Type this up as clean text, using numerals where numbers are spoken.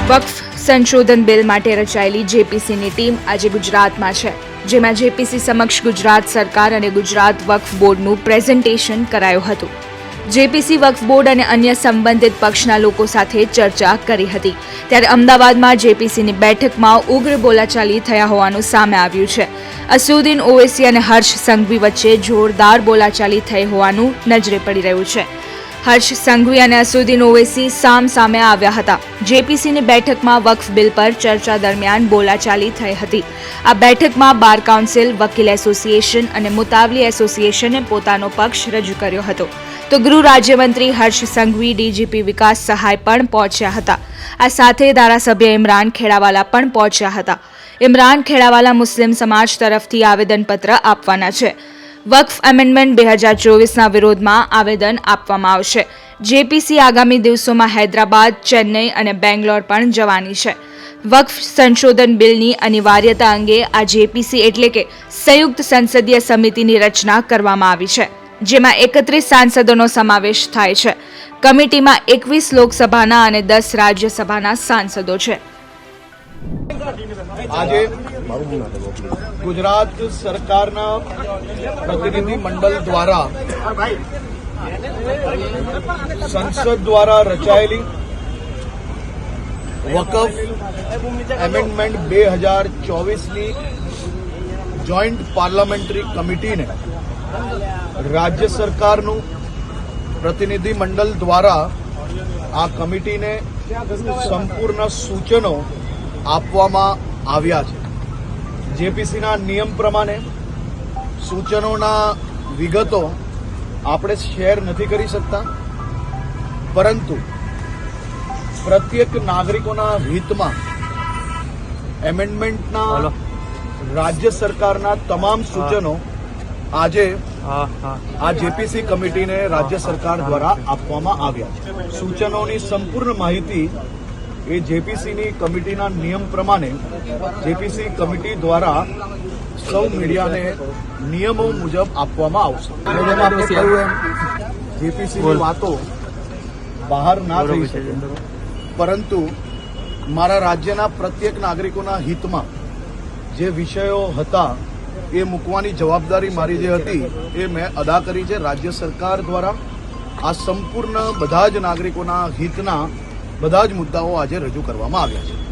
વક્ફ સંશોધન બિલ માટે રચાયેલી જેપીસીની ટીમ આજે ગુજરાતમાં છે, જેમાં જેપીસી સમક્ષ ગુજરાત સરકાર અને ગુજરાત વક્ફ બોર્ડનું પ્રેઝન્ટેશન કરાયું હતું. જેપીસી વક્ફ બોર્ડ અને અન્ય સંબંધિત પક્ષના લોકો સાથે ચર્ચા કરી હતી. ત્યારે અમદાવાદમાં જેપીસીની બેઠકમાં ઉગ્ર બોલાચાલી થયા હોવાનું સામે આવ્યું છે. અસદુદ્દીન ઓવૈસી અને હર્ષ સંઘવી વચ્ચે જોરદાર બોલાચાલી થઈ હોવાનું નજરે પડી રહ્યું છે. હર્ષ સંઘવી અને અસદુદ્દીન ઓવૈસી સામે આવ્યા હતા. જેપીસીની બેઠકમાં વક્ફ બિલ પર ચર્ચા દરમિયાન બોલાચાલી થઈ હતી. આ બેઠકમાં બાર કાઉન્સિલ, વકીલ એસોસિએશન અને મુતાવલી એસોસિએશને પોતાનો પક્ષ રજૂ કર્યો હતો. તો ગૃહ રાજ્યમંત્રી હર્ષ સંઘવી, ડીજીપી વિકાસ સહાય પણ પહોંચ્યા હતા. આ સાથે ધારાસભ્ય ઇમરાન ખેડાવાલા પણ પહોંચ્યા હતા. ઇમરાન ખેડાવાલા મુસ્લિમ સમાજ તરફથી આવેદનપત્ર આપવાના છે. વક્ફ એમેન્ડમેન્ટ 2024ના વિરોધમાં આવેદન આપવામાં આવશે. જેપીસી આગામી દિવસોમાં હૈદરાબાદ, ચેન્નઈ અને બેંગ્લોર પણ જવાની છે. વક્ફ સંશોધન બિલની અનિવાર્યતા અંગે આ જેપીસી એટલે કે સંયુક્ત સંસદીય સમિતિની રચના કરવામાં આવી છે, જેમાં 31 સાંસદોનો સમાવેશ થાય છે. કમિટીમાં 21 લોકસભાના અને 10 રાજ્યસભાના સાંસદો છે. આજે ગુજરાત સરકારના પ્રતિનિધિ મંડળ દ્વારા સંસદ દ્વારા રચાયેલી વકફ એમેન્ડમેન્ટ 2024ની જોઈન્ટ પાર્લામેન્ટરી કમિટીને રાજ્ય સરકારનું પ્રતિનિધિ મંડળ દ્વારા આ કમિટીને સંપૂર્ણ સૂચનો આપવામાં આવ્યા છે. જેપીસીના નિયમ પ્રમાણે સૂચનોના વિગતો આપણે શેર નથી કરી શકતા, પરંતુ પ્રત્યેક નાગરિકોના હિતમાં એમેન્ડમેન્ટના રાજ્ય સરકારના તમામ સૂચનો આજે આ જેપીસી કમિટીને રાજ્ય સરકાર દ્વારા આપવામાં આવ્યા છે. સૂચનોની સંપૂર્ણ માહિતી એ જેપીસીની કમિટીના નિયમ પ્રમાણે જેપીસી કમિટી દ્વારા સૌ મીડિયાને નિયમો મુજબ આપવામાં આવશે. જેપીસીની વાતો બહાર ના થઈ શકે, પરંતુ મારા રાજ્યના પ્રત્યેક નાગરિકોના હિતમાં જે વિષયો હતા એ મૂકવાની જવાબદારી મારી જે હતી એ મેં અદા કરી છે. રાજ્ય સરકાર દ્વારા આ સંપૂર્ણ બધા જ નાગરિકોના હિતના બધા જ મુદ્દાઓ આજે રજૂ કરવામાં આવ્યા છે.